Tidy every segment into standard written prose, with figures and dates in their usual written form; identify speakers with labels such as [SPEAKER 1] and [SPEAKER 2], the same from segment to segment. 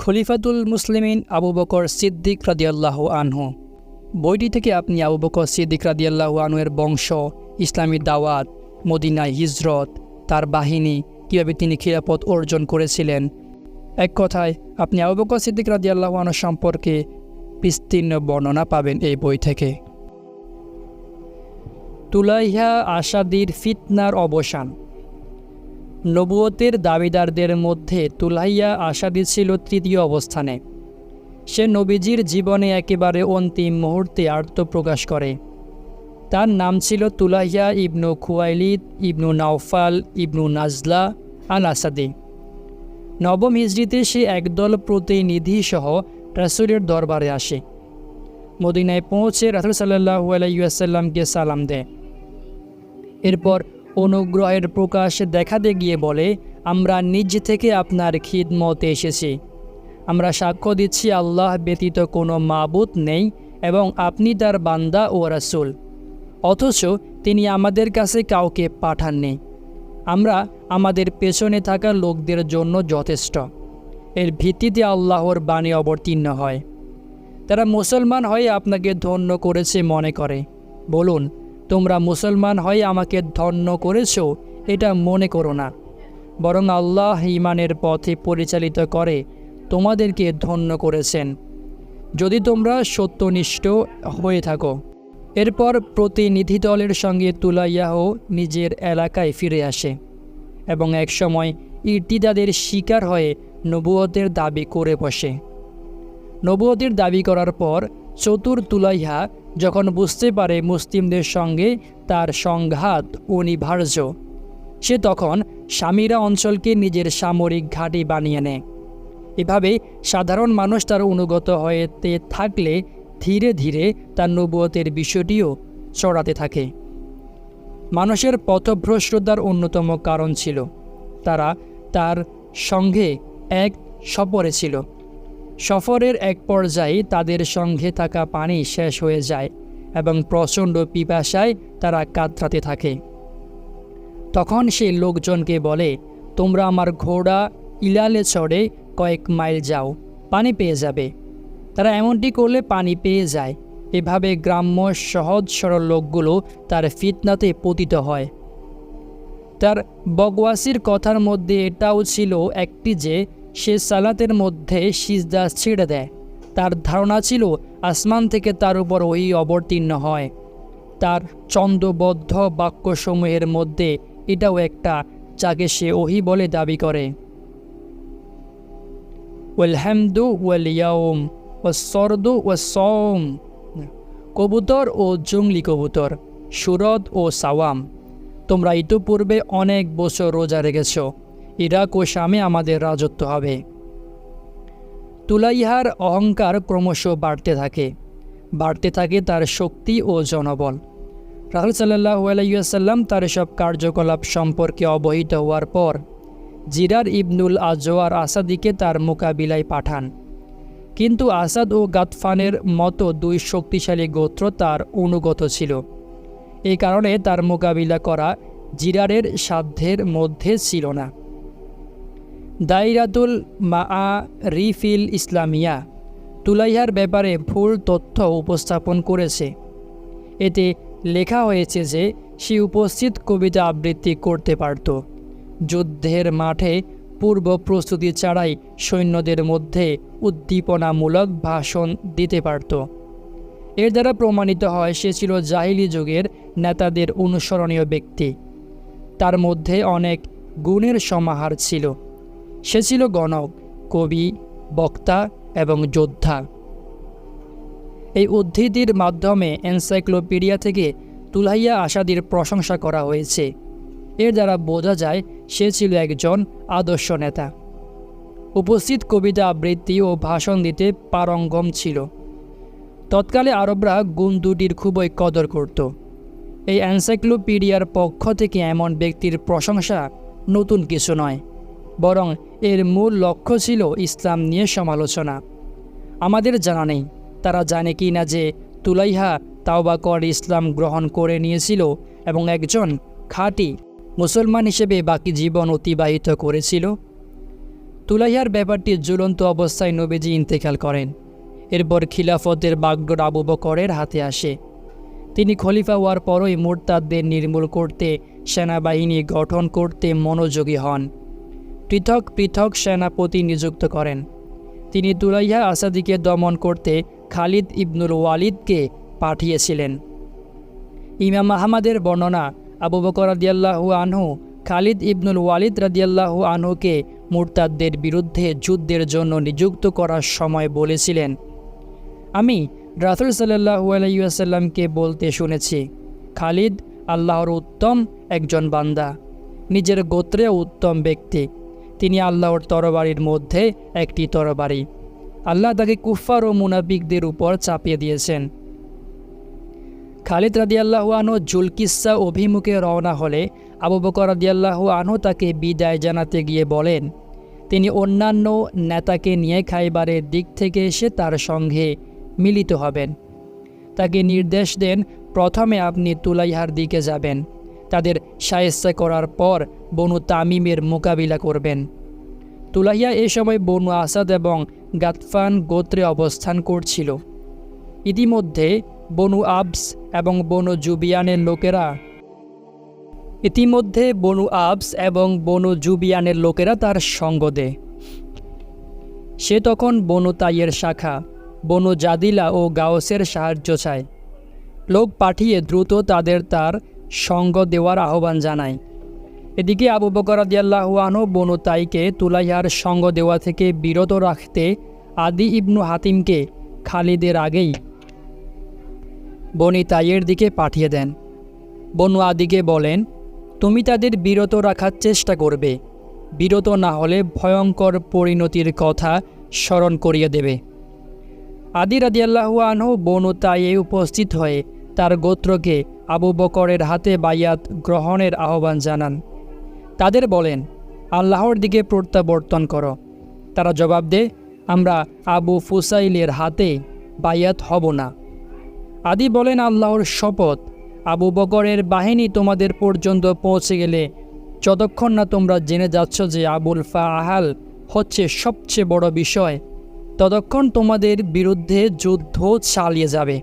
[SPEAKER 1] খলিফাতুল মুসলিমিন আবু বকর সিদ্দিক রাদিয়াল্লাহু আনহু। বইটি থেকে আপনি আবু বকর সিদ্দিক রাদিয়াল্লাহু আনহু এর বংশ, ইসলামী দাওয়াত, মদিনায় হিজরত, তার বাহিনী, কীভাবে তিনি খিলাফত অর্জন করেছিলেন, এক কথায় আপনি আবু বকর সিদ্দিক রাদিয়াল্লাহু আনহু সম্পর্কে বিস্তীর্ণ বর্ণনা পাবেন এই বই থেকে। তুলাইহা আসাদির ফিতনার অবসান। নবুয়তের দাবিদারদের মধ্যে তুলাইহা আসাদি ছিল তৃতীয় অবস্থানে। সে নবীজির জীবনে একেবারে অন্তিম মুহূর্তে আত্মপ্রকাশ করে। তার নাম ছিল তুলাইহা ইবনু খুয়াইলিদ ইবনু নাওফাল ইবনু নাজলা আল আসাদি। নবম হিজরিতে সে একদল প্রতিনিধিসহ রাসূলের দরবারে আসে। মদিনায় পৌঁছে রাসূল সাল্লাল্লাহু আলাইহি ওয়াসাল্লামকে সালাম দেয়। এরপর অনুগ্রহের প্রকাশ দেখাতে গিয়ে বলে, আমরা নিজ থেকে আপনার খিদমতে এসেছি। আমরা সাক্ষ্য দিচ্ছি আল্লাহ ব্যতীত কোনো মাবুদ নেই এবং আপনি তার বান্দা ও রাসূল, অথচ তিনি আমাদের কাছে কাউকে পাঠাননি। আমরা আমাদের পেছনে থাকা লোকদের জন্য যথেষ্ট। এর ভিত্তিতে আল্লাহর বাণী অবতীর্ণ হয়। তারা মুসলমান হয়ে আপনাকে ধন্য করেছে মনে করে। বলুন, তোমরা মুসলমান হয়ে আমাকে ধন্য করেছ এটা মনে করো না, বরং আল্লাহ ঈমানের পথে পরিচালিত করে তোমাদেরকে ধন্য করেছেন, যদি তোমরা সত্যনিষ্ঠ হয়ে থাকো। এরপর প্রতিনিধি দলের সঙ্গে তুলাইয়াহ নিজের এলাকায় ফিরে আসে এবং একসময় ইরতিদাদের শিকার হয়ে নবুয়তের দাবি করে বসে। নবুয়তের দাবি করার পর চতুর তুলাইহা যখন বুঝতে পারে মুসলিমদের সঙ্গে তার সংঘাত অনিবার্য, সে তখন সামিরা অঞ্চলকে নিজের সামরিক ঘাঁটি বানিয়ে নেয়। এভাবে সাধারণ মানুষ তার অনুগত হতে থাকলে ধীরে ধীরে তার নবুয়তের বিষয়টিও ছড়াতে থাকে। মানুষের পথভ্রষ্টতার অন্যতম কারণ ছিল তারা তার সঙ্গে এক সফরে ছিল। সফরের এক পর্যায়ে তাদের সঙ্গে থাকা পানি শেষ হয়ে যায় এবং প্রচণ্ড পিপাসায় তারা কাতরাতে থাকে। তখন সে লোকজনকে বলে, তোমরা আমার ঘোড়া ইলালে চড়ে কয়েক মাইল যাও, পানি পেয়ে যাবে। তারা এমনটি করলে পানি পেয়ে যায়। এভাবে গ্রাম্য সহজ সরল লোকগুলো তার ফিতনাতে পতিত হয়। তার বকওয়াসির কথার মধ্যে এটাও ছিল একটি যে সে সালাতের মধ্যে সিজদা ছেড়ে দেয়। তার ধারণা ছিল আসমান থেকে তার উপর ওহী অবতীর্ণ হয়। তার ছন্দবদ্ধ বাক্যসমূহের মধ্যে এটাও একটা, যাকে সে ওহী বলে দাবি করে। ওয়াল হামদু ওয়াল ইয়াউম ওয়াস সরদু ওয়াস সওম, কবুতর ও জংলি কবুতর, সুরদ ও সাওয়াম, তোমরা ইতিপূর্বে অনেক বছর রোজা রেখেছ, ইরাক ও শামে আমাদের রাজত্ব হবে। তুলাইহার অহংকার ক্রমশ বাড়তে থাকে তার শক্তি ও জনবল। রাসূল সাল্লাল্লাহু আলাইহি ওয়াসাল্লাম তার সব কার্যকলাপ সম্পর্কে অবহিত হওয়ার পর জিরার ইবনুল আজওয়ার আসাদিকে তার মোকাবিলায় পাঠান। কিন্তু আসাদ ও গাতফানের মতো দুই শক্তিশালী গোত্র তার অনুগত ছিল। এই কারণে তার মোকাবিলা করা জিরারের সাধ্যের মধ্যে ছিল না। দাইরাতুল মাআরিফিল ইসলামিয়া তুলাইহার ব্যাপারে ভুল তথ্য উপস্থাপন করেছে। এতে লেখা হয়েছে যে সে উপস্থিত কবিতা আবৃত্তি করতে পারত, যুদ্ধের মাঠে পূর্ব প্রস্তুতি ছাড়াই সৈন্যদের মধ্যে উদ্দীপনামূলক ভাষণ দিতে পারত। এর দ্বারা প্রমাণিত হয় সে ছিল জাহিলি যুগের নেতাদের অনুসরণীয় ব্যক্তি। তার মধ্যে অনেক গুণের সমাহার ছিল। সে ছিল গণক, কবি, বক্তা এবং যোদ্ধা। এই উদ্ধৃতির মাধ্যমে এনসাইক্লোপিডিয়া থেকে তুলাইহা আসাদির প্রশংসা করা হয়েছে। এর দ্বারা বোঝা যায় সে ছিল একজন আদর্শ নেতা। উপস্থিত কবিতা আবৃত্তি ও ভাষণ দিতে পারঙ্গম ছিল। তৎকালে আরবরা গুণ দুটির খুবই কদর করত। এই এনসাইক্লোপিডিয়ার পক্ষ থেকে এমন ব্যক্তির প্রশংসা নতুন কিছু নয়, বরং এর মূল লক্ষ্য ছিল ইসলাম নিয়ে সমালোচনা। আমাদের জানা নেই তারা জানে কি না যে তুলাইহা তাওবা করে ইসলাম গ্রহণ করে নিয়েছিল এবং একজন খাঁটি মুসলমান হিসেবে বাকি জীবন অতিবাহিত করেছিল। তুলাইহার ব্যাপারটি ঝুলন্ত অবস্থায় নবীজি ইন্তেকাল করেন। এরপর খিলাফতের বাগডোর আবু বকরের হাতে আসে। তিনি খলিফা হওয়ার পরই মুরতাদদের নির্মূল করতে সেনাবাহিনী গঠন করতে মনোযোগী হন। পৃথক পৃথক সেনাপতি নিযুক্ত করেন। তিনি তুলাইহা আসাদিকে দমন করতে খালিদ ইবনুল ওয়ালিদকে পাঠিয়েছিলেন। ইমাম আহমদের বর্ণনা, আবু বকর রাদিয়াল্লাহু আনহু খালিদ ইবনুল ওয়ালিদ রাদিয়াল্লাহু আনহুকে মুরতাদদের বিরুদ্ধে যুদ্ধের জন্য নিযুক্ত করার সময় বলেছিলেন, আমি রাসূল সাল্লাল্লাহু আলাইহি ওয়াসাল্লামকে বলতে শুনেছি, খালিদ আল্লাহর উত্তম একজন বান্দা, নিজের গোত্রে উত্তম ব্যক্তি। তিনি আল্লাহর তরবারির মধ্যে একটি তরবারি। আল্লাহ তাকে কুফফার ও মুনাফিকদের উপর চাপিয়ে দিয়েছেন। খালিদ রাদিয়াল্লাহু আনহু জুলকিসা অভিমুখে রওনা হলে আবু বকর রাদিয়াল্লাহু আনহু তাকে বিদায় জানাতে গিয়ে বলেন, তিনি অন্যান্য নেতাকে নিয়ে খাইবারের দিক থেকে এসে তার সঙ্গে মিলিত হবেন। তাকে নির্দেশ দেন, প্রথমে আপনি তুলাইহার দিকে যাবেন, তাদের শায়েস্তা করার পর বনু তামিমের মোকাবিলা করবেন। তুলাইহা এ সময় বনু আসাদ এবং গাতফান গোত্রে অবস্থান করছিল। ইতিমধ্যে বনু আবস এবং বনু জুবিয়ানের লোকেরা তার সঙ্গ দেয়। সে তখন বনু তাইয়ের শাখা বনু জাদিলা ও গাউসের সাহায্য চায়। লোক পাঠিয়ে দ্রুত তাদের তার সঙ্গ দেওয়ার আহ্বান জানায়। এদিকে আবু বকর রাদিয়াল্লাহু আনহু বনু তাইকে তুলাইহার সঙ্গ দেওয়া থেকে বিরত রাখতে আদি ইবনু হাতিমকে খালিদের আগেই বনি তাইয়ের দিকে পাঠিয়ে দেন। বনু আদিকে বলেন, তুমি তাদের বিরত রাখার চেষ্টা করবে, বিরত না হলে ভয়ঙ্কর পরিণতির কথা স্মরণ করিয়ে দেবে। আদি রাদিয়াল্লাহু আনহু বনু তাইয়ে উপস্থিত হয়ে তার গোত্রকে আবু বকরের হাতে বাইয়াত গ্রহণের আহ্বান জানান। তাদের বলেন, আল্লাহর দিকে প্রত্যাবর্তন করো। তারা জবাব দেয়, আমরা আবু ফুসাইলের হাতে বাইয়াত হব না। আদি বলেন, আল্লাহর শপথ, আবু বকরের বাহিনী তোমাদের পর্যন্ত পৌঁছে গেলে যতক্ষণ না তোমরা জেনে যাচ্ছ যে আবুল ফাহাল হচ্ছে সবচেয়ে বড় বিষয়, ততক্ষণ তোমাদের বিরুদ্ধে যুদ্ধ চালিয়ে যাবে।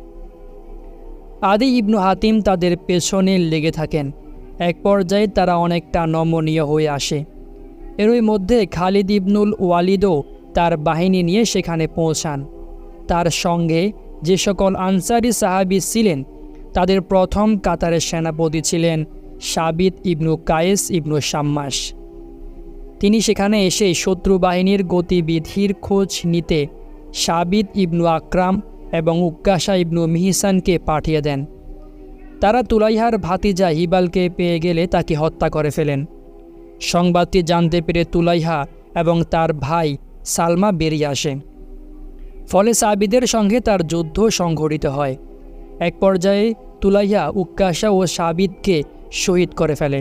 [SPEAKER 1] আদি ইবনু হাতিম তাদের পেছনে লেগে থাকেন। এক পর্যায়ে তারা অনেকটা নমনীয় হয়ে আসে। এরই মধ্যে খালিদ ইবনুল ওয়ালিদও তার বাহিনী নিয়ে সেখানে পৌঁছান। তার সঙ্গে যে সকল আনসারি সাহাবী ছিলেন তাদের প্রথম কাতারের সেনাপতি ছিলেন সাবিত ইবনু কায়েস ইবনু শাম্মাস। তিনি সেখানে এসে শত্রু বাহিনীর গতিবিধির খোঁজ নিতে সাবিত ইবনু আকরাম এবং উক্কাশা ইবনু মিহিসানকে পাঠিয়ে দেন। তারা তুলাইহার ভাতিজা হিবালকে পেয়ে গেলে তাকে হত্যা করে ফেলেন। সংবাদটি জানতে পেরে তুলাইহা এবং তার ভাই সালমা বেরিয়ে আসে। ফলে সাবিদের সঙ্গে তার যুদ্ধ সংঘটিত হয়। এক পর্যায়ে তুলাইহা উক্কাশা ও সাবিদকে শহীদ করে ফেলে।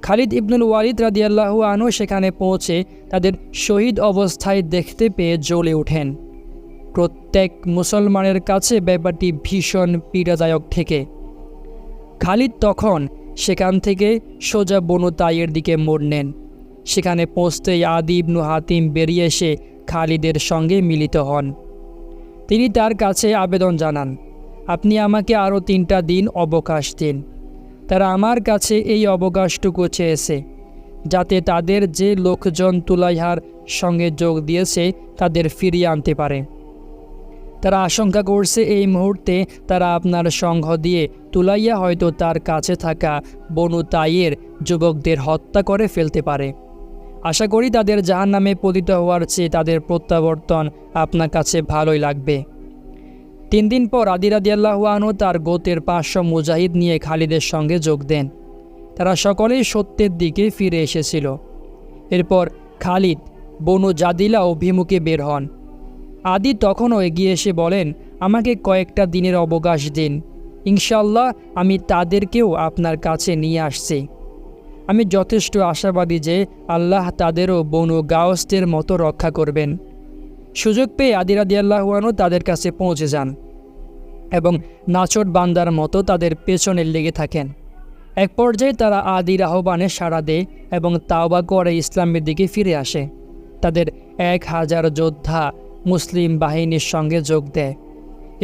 [SPEAKER 1] খালিদ ইবনুল ওয়ালিদ রাদিয়াল্লাহু আনহু সেখানে পৌঁছে তাদের শহীদ অবস্থায় দেখতে পেয়ে জ্বলে ওঠেন। প্রত্যেক মুসলমানের কাছে ব্যাপারটি ভীষণ পীড়াদায়ক থেকে। খালিদ তখন সেখান থেকে সোজা বনু তাইয়ের দিকে মোড় নেন। সেখানে পৌঁছতেই আদি ইবনু হাতিম বেরিয়ে এসে খালিদের সঙ্গে মিলিত হন। তিনি তার কাছে আবেদন জানান, আপনি আমাকে আরও 3টা দিন অবকাশ দিন। তারা আমার কাছে এই অবকাশটুকু চেয়েছে, যাতে তাদের যে লোকজন তুলাইহার সঙ্গে যোগ দিয়েছে তাদের ফিরিয়ে আনতে পারে। তারা আশঙ্কা করছে এই মুহূর্তে তারা আপনার সঙ্গ দিয়ে তুলাইয়া হয়তো তার কাছে থাকা বনু তাইয়ের যুবকদের হত্যা করে ফেলতে পারে। আশা করি তাদের জাহান্নামে পতিত হওয়ার চেয়ে তাদের প্রত্যাবর্তন আপনার কাছে ভালোই লাগবে। 3 দিন পর আদি রাদিয়াল্লাহু আনহু তার গোত্রের 500 মুজাহিদ নিয়ে খালিদের সঙ্গে যোগ দেন। তারা সকলেই সত্যের দিকে ফিরে এসেছিল। এরপর খালিদ বনু জাদিলা অভিমুখে বের হন। আদি তখনও এগিয়ে এসে বলেন, আমাকে কয়েকটা দিনের অবকাশ দিন, ইনশাআল্লাহ আমি তাদেরকেও আপনার কাছে নিয়ে আসছি। আমি যথেষ্ট আশাবাদী যে আল্লাহ তাদেরও বনু গাউসদের মতো রক্ষা করবেন। সুযোগ পেয়ে আদি রাদিয়াল্লাহু আনহু তাদের কাছে পৌঁছে যান। এবং নাছোড় বান্দার মতো তাদের পেছনে লেগে থাকেন। এক পর্যায়ে তারা আদির আহ্বানে সাড়া দেয় এবং তাওবা করে ইসলামের দিকে ফিরে আসে। তাদের 1000 যোদ্ধা মুসলিম বাহিনীর সঙ্গে যোগ দেয়।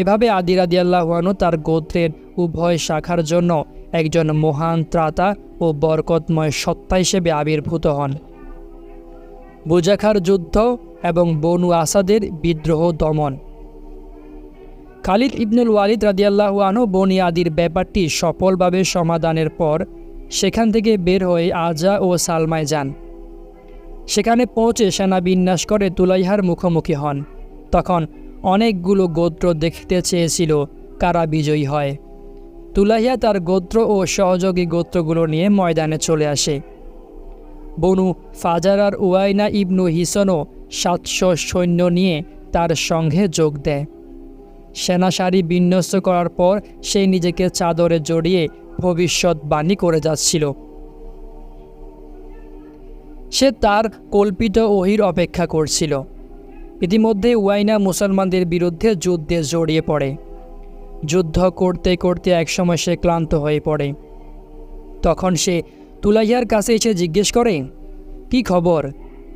[SPEAKER 1] এভাবে আদি রাদিয়াল্লাহু আনহু তার গোত্রের উভয় শাখার জন্য একজন মহান ত্রাতা ও বরকতময় সত্তা হিসেবে আবির্ভূত হন। বুজাখার যুদ্ধ এবং বনু আসাদের বিদ্রোহ দমন। খালিদ ইবনুল ওয়ালিদ রাদিয়াল্লাহু আনহু বনি আদির ব্যাপারটি সফলভাবে সমাধানের পর সেখান থেকে বের হয়ে আজা ও সালমায় যান। সেখানে পৌঁছে সেনা বিন্যাস করে তুলাইহার মুখোমুখি হন। তখন অনেকগুলো গোত্র দেখতে চেয়েছিল কারা বিজয়ী হয়। তুলাইহা তার গোত্র ও সহযোগী গোত্রগুলো নিয়ে ময়দানে চলে আসে। বনু ফাজারার উয়াইনা ইবনু হিসনও 700 সৈন্য নিয়ে তার সঙ্গে যোগ দেয়। সেনা সারি বিন্যস্ত করার পর সে নিজেকে চাদরে জড়িয়ে ভবিষ্যৎবাণী করে যাচ্ছিল। সে তার কল্পিত ওহির অপেক্ষা করছিল। ইতিমধ্যে উয়াইনা মুসলমানদের বিরুদ্ধে যুদ্ধে জড়িয়ে পড়ে। যুদ্ধ করতে করতে একসময় সে ক্লান্ত হয়ে পড়ে। তখন সে তুলাইয়ার কাছে এসে জিজ্ঞেস করে, কি খবর,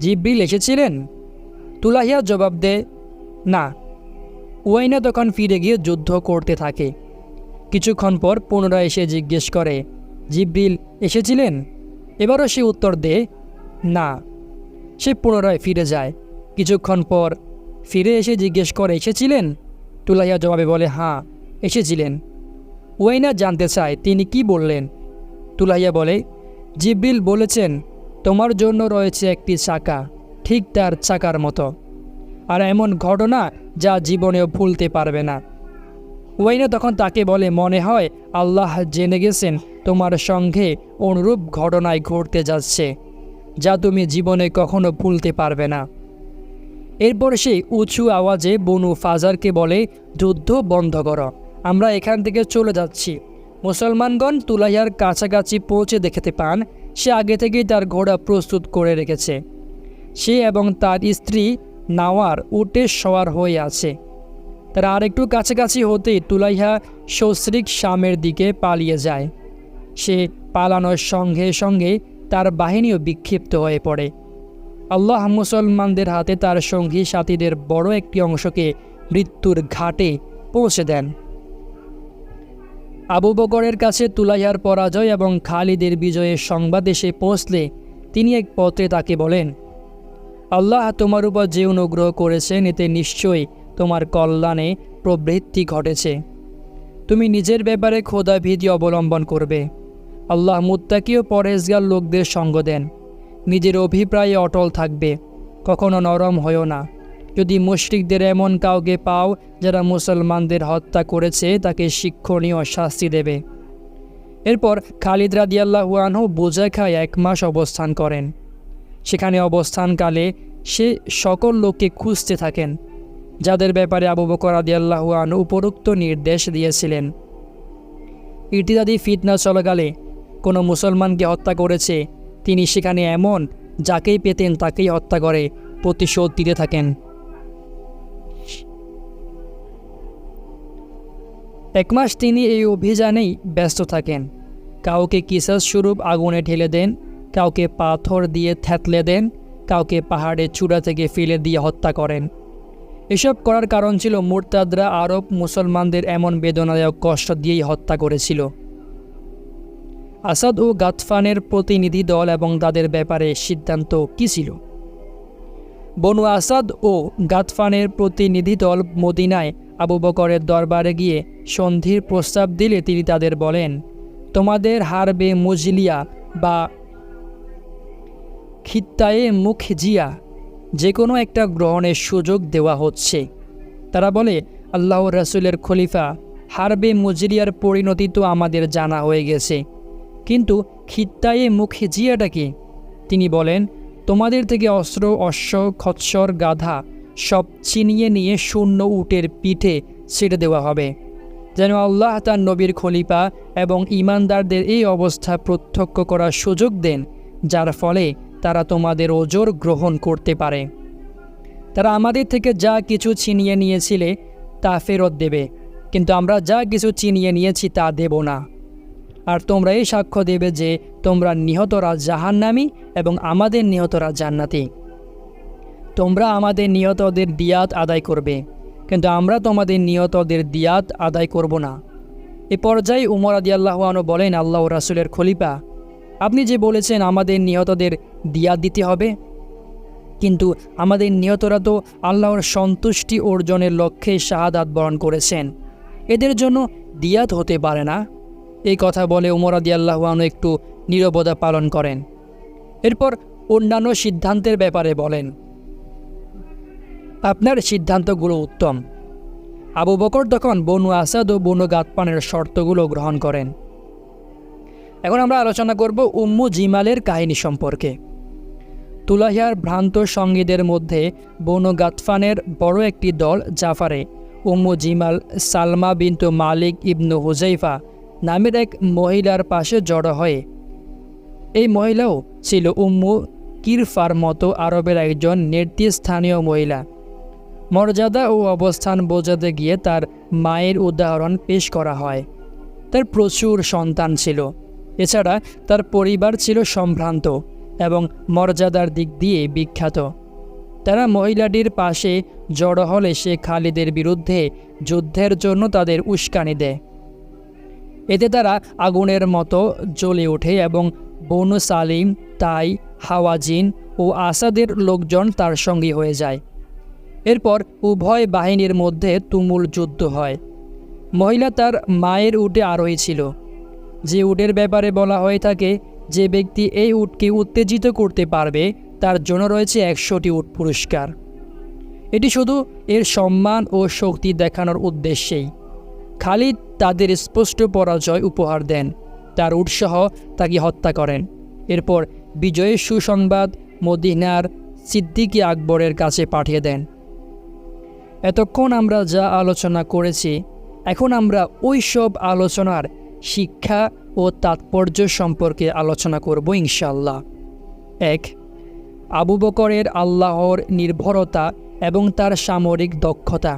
[SPEAKER 1] জিবরিল এসেছিলেন? তুলাইয়া জবাব দেয়, না। উয়াইনা তখন ফিরে গিয়ে যুদ্ধ করতে থাকে। কিছুক্ষণ পর পুনরায় এসে জিজ্ঞেস করে, জিবরিল এসেছিলেন? এবারও সে উত্তর দেয়, না। সে পুনরায় ফিরে যায়। কিছুক্ষণ পর ফিরে এসে জিজ্ঞেস করে, এসেছিলেন? তুলাইয়া জবাবে বলে, হ্যাঁ এসেছিলেন। উয়াইনা জানতে চায় তিনি কি বললেন। তুলাইয়া বলে, জিবরিল বলেছেন তোমার জন্য রয়েছে একটি চাকা, ঠিক তার চাকার মতো, আর এমন ঘটনা যা জীবনেও ভুলতে পারবে না। উয়াইনা তখন তাকে বলে, মনে হয় আল্লাহ জেনে গেছেন তোমার সঙ্গে অনুরূপ ঘটনায় ঘটতে যাচ্ছে, যা তুমি জীবনে কখনো ভুলতে পারবে না। এরপর সে উঁচু আওয়াজে বনু ফাজারকে বলে, যুদ্ধ বন্ধ করো, আমরা এখান থেকে চলে যাচ্ছি। মুসলমানগণ তুলাইয়ার কাছাকাছি পৌঁছে দেখতে পান সে আগে থেকেই তার ঘোড়া প্রস্তুত করে রেখেছে। সে এবং তার স্ত্রী নাওয়ার উটে সওয়ার হয়ে আছে। তারা আরেকটু কাছাকাছি হতেই তুলাইহা সস্ত্রীক শামের দিকে পালিয়ে যায়। সে পালানোর সঙ্গে সঙ্গে তার বাহিনীও বিক্ষিপ্ত হয়ে পড়ে। আল্লাহ মুসলমানদের হাতে তার সঙ্গী সাথীদের বড় একটি অংশকে মৃত্যুর ঘাটে পৌঁছে দেন। আবু বকরের কাছে তুলাইহার পরাজয় এবং খালিদের বিজয়ের সংবাদ এসে পৌঁছলে তিনি এক পত্রে তাকে বলেন, আল্লাহ তোমার উপর যে অনুগ্রহ করেছেন এতে নিশ্চয়ই তোমার কল্যাণে প্রবৃত্তি ঘটেছে। তুমি নিজের ব্যাপারে খোদাভীতি অবলম্বন করবে। আল্লাহ মুত্তাকি ও পরহেজগার লোকদের সঙ্গ দেন। নিজের অভিপ্রায়ে অটল থাকবে, কখনো নরম হয়েও না। যদি মুশরিকদের এমন কাউকে পাও যারা মুসলমানদের হত্যা করেছে, তাকে শিক্ষণীয় শাস্তি দেবে। এরপর খালিদ রাদিয়াল্লাহু আনহু বুজাখায় 1 মাস অবস্থান করেন। সেখানে অবস্থানকালে সে সকল লোককে খুঁজতে থাকেন যাদের ব্যাপারে আবু বকর রাদিয়াল্লাহু আনহু উপরোক্ত নির্দেশ দিয়েছিলেন। ইরতিদাদি ফিতনা চলাকালে কোনো মুসলমানকে হত্যা করেছে, তিনি সেখানে এমন যাকেই পেতেন তাকেই হত্যা করে প্রতিশোধ দিতে থাকেন। 1 মাস তিনি এই অভিযানেই ব্যস্ত থাকেন। কাউকে কিসাস স্বরূপ আগুনে ঢেলে দেন, কাউকে পাথর দিয়ে থ্যাতলে দেন, কাউকে পাহাড়ের চূড়া থেকে ফেলে দিয়ে হত্যা করেন। এসব করার কারণ ছিল মুরতাদরা আরব মুসলমানদের এমন বেদনাদায়ক কষ্ট দিয়েই হত্যা করেছিল। আসাদ ও গাতফানের প্রতিনিধি দল এবং তাদের ব্যাপারে সিদ্ধান্ত কী ছিল? বনু আসাদ ও গাতফানের প্রতিনিধি দল মদিনায় আবু বকরের দরবারে গিয়ে সন্ধির প্রস্তাব দিলে তিনি তাদের বলেন, তোমাদের হারবে মজলিয়া বা খিত্তায়ে মুখজিয়া যে কোনো একটা গ্রহণের সুযোগ দেওয়া হচ্ছে। তারা বলে, আল্লাহ রাসূলের খলিফা, হারবে মজলিয়ার পরিণতি তো আমাদের জানা হয়ে গেছে, কিন্তু খিত্তায়ে মুখজিয়াটা কি? তিনি বলেন, তোমাদের থেকে অস্ত্র, অশ্ব, খচ্চর, গাধা সব ছিনিয়ে নিয়ে শূন্য উটের পিঠে ছেড়ে দেওয়া হবে, যেন আল্লাহ তার নবীর খলিফা এবং ঈমানদারদের এই অবস্থা প্রত্যক্ষ করার সুযোগ দেন, যার ফলে তারা তোমাদের ওজর গ্রহণ করতে পারে। তারা আমাদের থেকে যা কিছু ছিনিয়ে নিয়েছিলে তা ফেরত দেবে। কিন্তু আমরা যা কিছু চিনিয়ে নিয়েছি তা দেব না। আর তোমরা এই সাক্ষ্য দেবে যে তোমরা নিহতরা জাহান্নামী এবং আমাদের নিহতরা জান্নাতি। তোমরা আমাদের নিহতদের দিয়াত আদায় করবে, কিন্তু আমরা তোমাদের নিহতদের দিয়াত আদায় করব না। এ পর্যায়ে উমর রাদিয়াল্লাহু আনহু বলেন, আল্লাহ ও রাসূলের খলিফা, আপনি যে বলেছেন আমাদের নিহতদের দিয়াত দিতে হবে, কিন্তু আমাদের নিহতরা তো আল্লাহর সন্তুষ্টি অর্জনের লক্ষ্যে শাহাদাত বরণ করেছেন, এদের জন্য দিয়াত হতে পারে না। এই কথা বলে উমর রাদিয়াল্লাহু আনহু একটু নীরবতা পালন করেন। এরপর অন্যান্য সিদ্ধান্তের ব্যাপারে বলেন, আপনার সিদ্ধান্তগুলো উত্তম। আবু বকর তখন বনু আসাদ ও বনু গাতফানের শর্তগুলো গ্রহণ করেন। এখন আমরা আলোচনা করব উম্মু জিমালের কাহিনী সম্পর্কে। তুলাহিয়ার ভ্রান্ত সঙ্গীদের মধ্যে বনু গাতফানের বড় একটি দল জাফারে উম্মু জিমাল সালমা বিনতু মালিক ইবনু হুজাইফা নামের এক মহিলার পাশে জড়ো হয়। এই মহিলাও ছিল উম্মু কিরফার মতো আরবের একজন নেতৃস্থানীয় মহিলা। মর্যাদা ও অবস্থান বোঝাতে গিয়ে তার মায়ের উদাহরণ পেশ করা হয়। তার প্রচুর সন্তান ছিল। এছাড়া তার পরিবার ছিল সম্ভ্রান্ত এবং মর্যাদার দিক দিয়ে বিখ্যাত। তারা মহিলাটির পাশে জড়ো হলে সে খালিদের বিরুদ্ধে যুদ্ধের জন্য তাদের উস্কানি দেয়। এতে তারা আগুনের মতো জ্বলে ওঠে এবং বনু সালিম, তাই, হাওয়াজিন ও আসাদের লোকজন তার সঙ্গী হয়ে যায়। এরপর উভয় বাহিনীর মধ্যে তুমুল যুদ্ধ হয়। মহিলা তার মায়ের উটে আরোহী ছিল। যে উটের ব্যাপারে বলা হয়ে থাকে, যে ব্যক্তি এই উটকে উত্তেজিত করতে পারবে তার জন্য রয়েছে 100টি উট পুরস্কার। এটি শুধু এর সম্মান ও শক্তি দেখানোর উদ্দেশ্যেই। খালিদ তাদের স্পষ্ট পরাজয় উপহার দেন, তার উৎসাহ তাকে হত্যা করেন। এরপর বিজয়ের সুসংবাদ মদিনার সিদ্দিক আকবরের কাছে পাঠিয়ে দেন। এতক্ষণ আমরা যা আলোচনা করেছি, এখন আমরা ওই সব আলোচনার শিক্ষা ও তাৎপর্য সম্পর্কে আলোচনা করব ইনশাআল্লাহ। 1. আবু বকরের আল্লাহর নির্ভরতা এবং তার সামরিক দক্ষতা।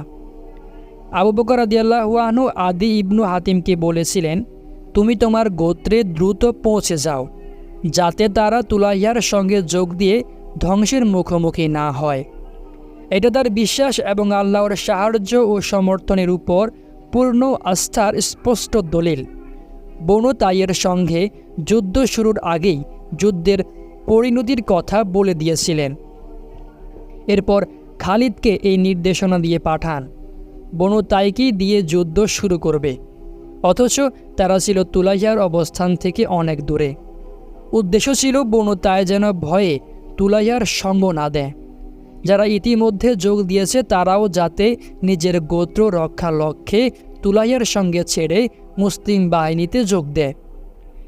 [SPEAKER 1] আবু বকর রাদিয়াল্লাহু আনহু আদি ইবনু হাতিমকে বলেছিলেন, তুমি তোমার গোত্রে দ্রুত পৌঁছে যাও, যাতে তারা তুলাইয়ার সঙ্গে যোগ দিয়ে ধ্বংসের মুখোমুখি না হয়। এটা তার বিশ্বাস এবং আল্লাহর সাহায্য ও সমর্থনের উপর পূর্ণ আস্থার স্পষ্ট দলিল। বনু তাইয়ের সঙ্গে যুদ্ধ শুরুর আগেই যুদ্ধের পরিণতির কথা বলে দিয়েছিলেন। এরপর খালিদকে এই নির্দেশনা দিয়ে পাঠান, বনু তাইকে দিয়ে যুদ্ধ শুরু করবে, অথচ তারা ছিল তুলাইয়ার অবস্থান থেকে অনেক দূরে। উদ্দেশ্য ছিল বনু তাই যেন ভয়ে তুলাইয়ার সঙ্গ না দেয়। যারা ইতিমধ্যে যোগ দিয়েছে তারাও যাতে নিজের গোত্র রক্ষার লক্ষ্যে তুলাইয়ার সঙ্গে ছেড়ে মুসলিম বাহিনীতে যোগ দেয়।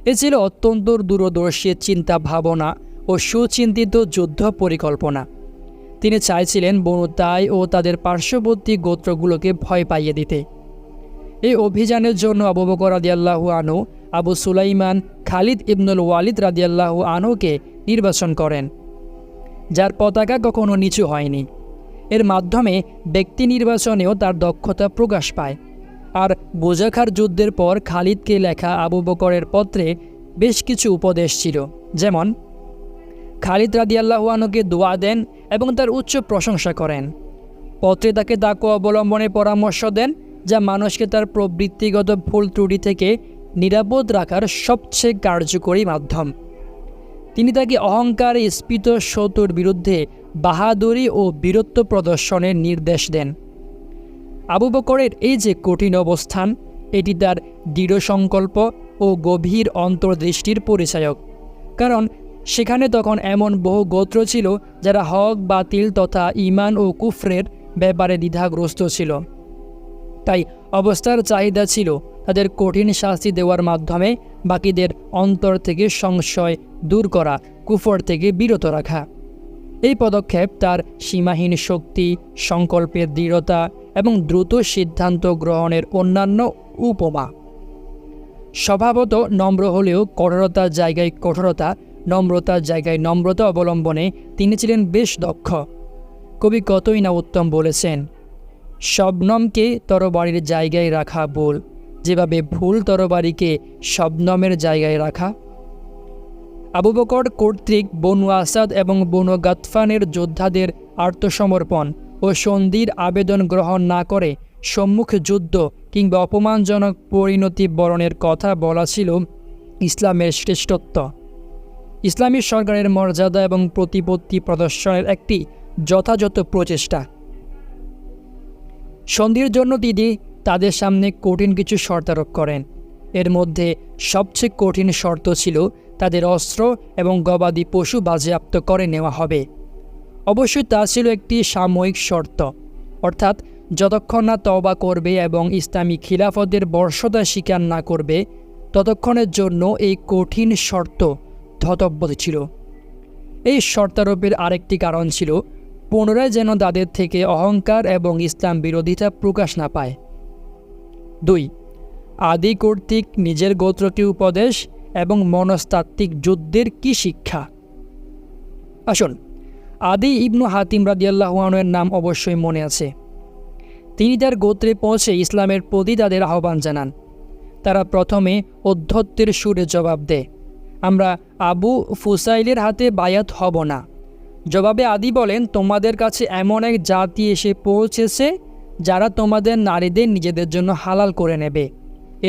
[SPEAKER 1] এ ছিল অত্যন্ত দূরদর্শী চিন্তা ভাবনা ও সুচিন্তিত যুদ্ধ পরিকল্পনা। তিনি চাইছিলেন বনু তাই ও তাদের পার্শ্ববর্তী গোত্রগুলোকে ভয় পাইয়ে দিতে। এই অভিযানের জন্য আবু বকর রাদিয়াল্লাহু আনহু আবু সুলাইমান খালিদ ইবনুল ওয়ালিদ রাদিয়াল্লাহু আনহুকে নির্বাচন করেন, যার পতাকা কখনো নিচু হয়নি। এর মাধ্যমে ব্যক্তি নির্বাচনেও তার দক্ষতা প্রকাশ পায়। আর বোজাখার যুদ্ধের পর খালিদকে লেখা আবু বকরের পত্রে বেশ কিছু উপদেশ ছিল, যেমন খালিদ রাদিয়াল্লাহু আনহুকে দোয়া দেন এবং তার উচ্চ প্রশংসা করেন। পত্রে তাকে তাকওয়া অবলম্বনের পরামর্শ দেন, যা মানুষকে তার প্রবৃত্তিগত ভুল ত্রুটি থেকে নিরাপদ রাখার সবচেয়ে কার্যকরী মাধ্যম। তিনি তাকে অহংকারে স্ফীত শত্রুর বিরুদ্ধে বাহাদুরি ও বীরত্ব প্রদর্শনের নির্দেশ দেন। আবু বকরের এই যে কঠিন অবস্থান, এটি তার দৃঢ় সংকল্প ও গভীর অন্তর্দৃষ্টির পরিচায়ক। কারণ সেখানে তখন এমন বহু গোত্র ছিল যারা হক বাতিল তথা ঈমান ও কুফরের ব্যাপারে দ্বিধাগ্রস্ত ছিল। তাই অবস্থার চাহিদা ছিল তাদের কঠিন শাস্তি দেওয়ার মাধ্যমে বাকিদের অন্তর থেকে সংশয় দূর করা, কুফর থেকে বিরত রাখা। এই পদক্ষেপ তার সীমাহীন শক্তি, সংকল্পের দৃঢ়তা এবং দ্রুত সিদ্ধান্ত গ্রহণের অন্যান্য উপমা। স্বভাবত নম্র হলেও কঠোরতার জায়গায় কঠোরতা, নম্রতার জায়গায় নম্রতা অবলম্বনে তিনি ছিলেন বেশ দক্ষ। কবি কতই না উত্তম বলেছেন, শবনমকে তরবারির জায়গায় রাখা ভুল, যেভাবে ভুল তরবারিকে শবনমের জায়গায় রাখা। আবু বকর কর্তৃক বনু আসাদ এবং বনু গাতফানের যোদ্ধাদের আত্মসমর্পণ ও সন্ধির আবেদন গ্রহণ না করে সম্মুখ যুদ্ধ কিংবা অপমানজনক পরিণতি বরণের কথা বলা ছিল ইসলামের শ্রেষ্ঠত্ব, ইসলামী সরকারের মর্যাদা এবং প্রতিপত্তি প্রদর্শনের একটি যথাযথ প্রচেষ্টা। সন্ধির জন্য তিনি তাদের সামনে কঠিন কিছু শর্তারোপ করেন। এর মধ্যে সবচেয়ে কঠিন শর্ত ছিল তাদের অস্ত্র এবং গবাদি পশু বাজেয়াপ্ত করে নেওয়া হবে। অবশ্যই তা ছিল একটি সাময়িক শর্ত, অর্থাৎ যতক্ষণ না তওবা করবে এবং ইসলামী খিলাফতের বর্ষতা স্বীকার না করবে ততক্ষণের জন্য এই কঠিন শর্ত ধতব্য ছিল। এই শর্তারোপের আরেকটি কারণ ছিল পুনরায় যেন তাদের থেকে অহংকার এবং ইসলাম বিরোধিতা প্রকাশ না পায়। 2. আদি কর্তৃক নিজের গোত্রকে উপদেশ এবং মনস্তাত্ত্বিক যুদ্ধের কি শিক্ষা। আসুন, আদি ইবনু হাতিম রাদিয়াল্লাহু আনহু এর নাম অবশ্যই মনে আছে। তিনি তার গোত্রে পৌঁছে ইসলামের প্রতি তাদের আহ্বান জানান। তারা প্রথমে অধ্যত্বের সুরে জবাব দেয়, আমরা আবু ফুসাইলের হাতে বায়াত হব না। জবাবে আদি বলেন, তোমাদের কাছে এমন এক জাতি এসে পৌঁছেছে যারা তোমাদের নারীদের নিজেদের জন্য হালাল করে নেবে।